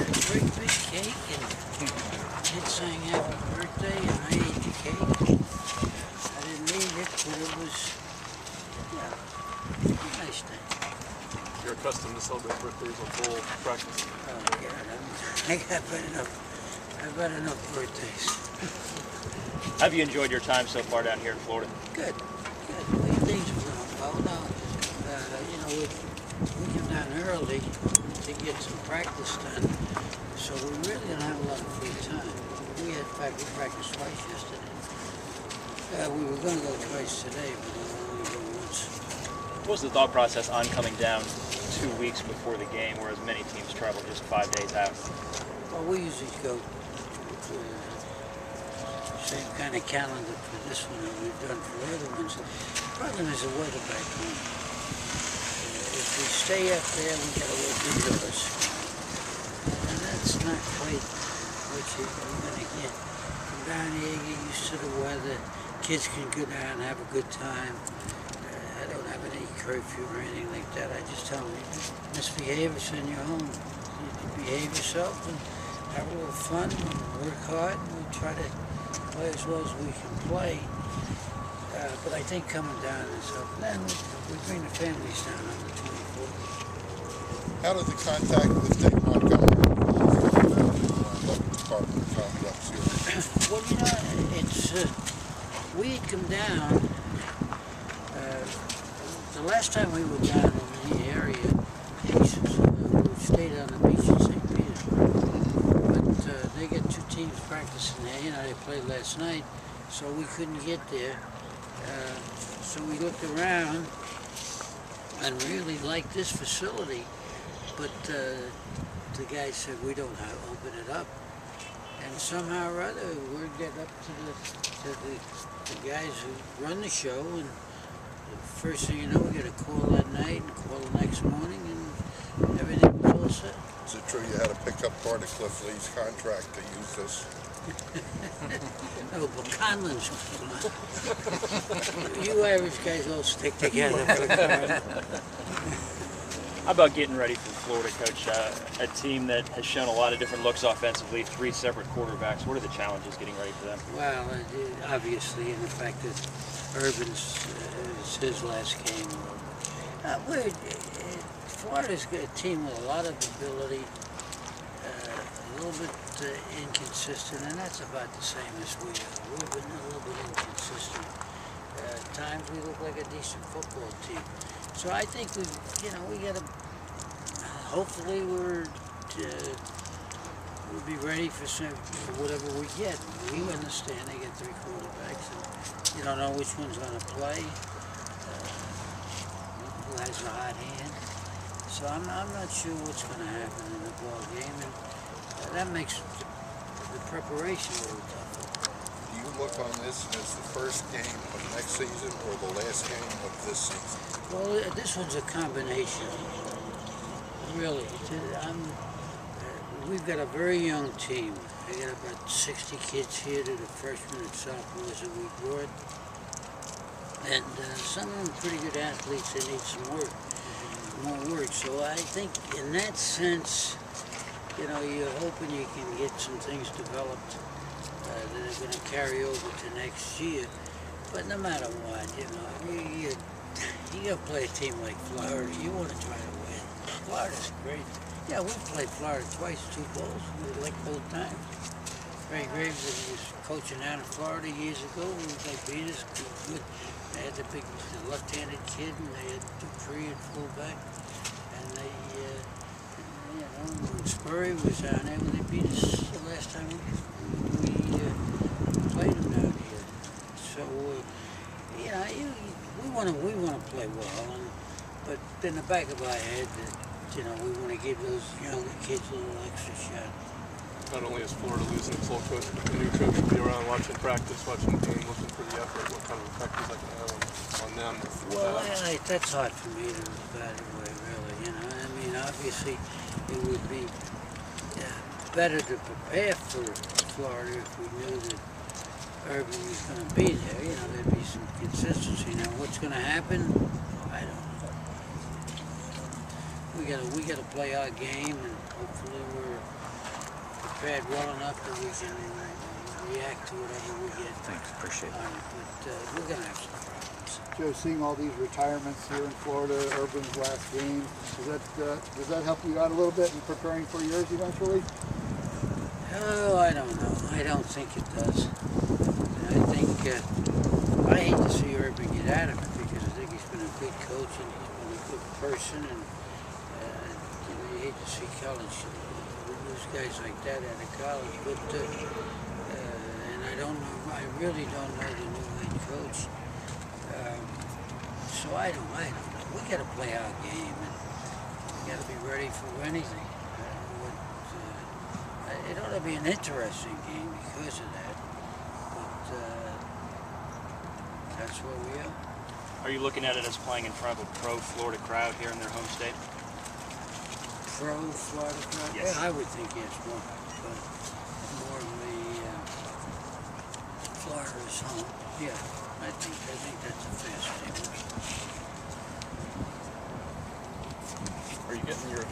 a great big cake, and kids sang happy birthday, and I ate the cake. I didn't eat it, but it was, yeah, a nice day. You're accustomed to celebrate birthdays on full practice. Oh, God, I got about enough birthdays. Have you enjoyed your time so far down here in Florida? Good. Things are going well now. You know, we come down early to get some practice done, so we really don't have a lot of free time. We practiced twice yesterday. We were going to go twice today, but we'll only go once. What was the thought process on coming down 2 weeks before the game, whereas many teams travel just 5 days out? Well, we usually go same kind of calendar for this one that we've done for other ones. The problem is the weather back home. If we stay up there, we got to work indoors. And that's not quite what you're going to get. Come down here, get used to the weather. Kids can go down and have a good time. I don't have any curfew or anything like that. I just tell them, misbehave us in your home. You behave yourself and have a little fun and work hard, and we'll try to play as well as we can play. But I think coming down is up. Then we bring the families down on the 24th. How did the contact with Dave Montgomery department complex here? Well, you know, it's we had come down. The last time we were down in the area, we stayed on the beach in St. Petersburg. But they got 2 teams practicing there. You know, they played last night, so we couldn't get there. So we looked around and really liked this facility, but the guy said we don't have to open it up. And somehow or other, word got up to the guys who run the show, and the first thing you know, we got a call that night and a call the next morning, and everything was all set. Is it true you had to pick up part of Cliff Lee's contract to use this? No, but Conlon's you Irish guys all stick together. How about getting ready for Florida, Coach? A team that has shown a lot of different looks offensively, 3 separate quarterbacks. What are the challenges getting ready for them? Well, obviously, in the fact that Urban's is his last game. Florida's got a team with a lot of ability, a little bit inconsistent, and that's about the same as we are. We've been a little bit inconsistent. At times we look like a decent football team. So I think we got to. Hopefully, we'll be ready for whatever we get. We understand they get 3 quarterbacks, and you don't know which one's going to play. Who has a hot hand? So I'm not sure what's going to happen in the ball game, and that makes the preparation a little tougher. Do you look on this as the first game of next season or the last game of this season? Well, this one's a combination. Really, we've got a very young team. I got about 60 kids here that are freshmen and sophomores that we brought, and some of them are pretty good athletes. They need some more work. So I think, in that sense, you know, you're hoping you can get some things developed that are going to carry over to next year. But no matter what, you know, you got to play a team like Florida. You want to try to win. Florida's great. Yeah, we played Florida twice, 2 bowls. We liked both times. Ray Graves was coaching down in Florida years ago. They beat us good. They had the big left-handed kid, and they had Dupree at fullback. And they, you know, when Spurrier was down there, when they beat us the last time we played them down here. So, you know, we want to play well, but in the back of our head, you know, we want to give those younger kids a little extra shot. Not only is Florida losing its old coach, but the new coach will be around watching practice, watching the game, looking for the effort. What kind of effect is that going to have on them? Well, that's hard for me to evaluate, really. You know, I mean, obviously, it would be better to prepare for Florida if we knew that Urban was going to be there. You know, there'd be some consistency. Now, what's going to happen? I don't know. We got to play our game, and hopefully we're pad well enough that we can react to whatever we get. Thanks, appreciate it. But we're going to have some problems. Joe, seeing all these retirements here in Florida, Urban's last game, does that help you out a little bit in preparing for yours eventually? Oh, I don't know. I don't think it does. I think I hate to see Urban get out of it because I think he's been a good coach and he's been a good person, and you hate to see college lose guys like that out of college. But and I don't know. I really don't know the new head coach. So I don't know. We got to play our game, and we got to be ready for anything. It ought to be an interesting game because of that, but that's where we are. Are you looking at it as playing in front of a pro Florida crowd here in their home state? Pro Florida crowd? Yes. Yeah, I would think yes, more of the Florida's home. Yeah, I think that's a fair statement. Are you getting your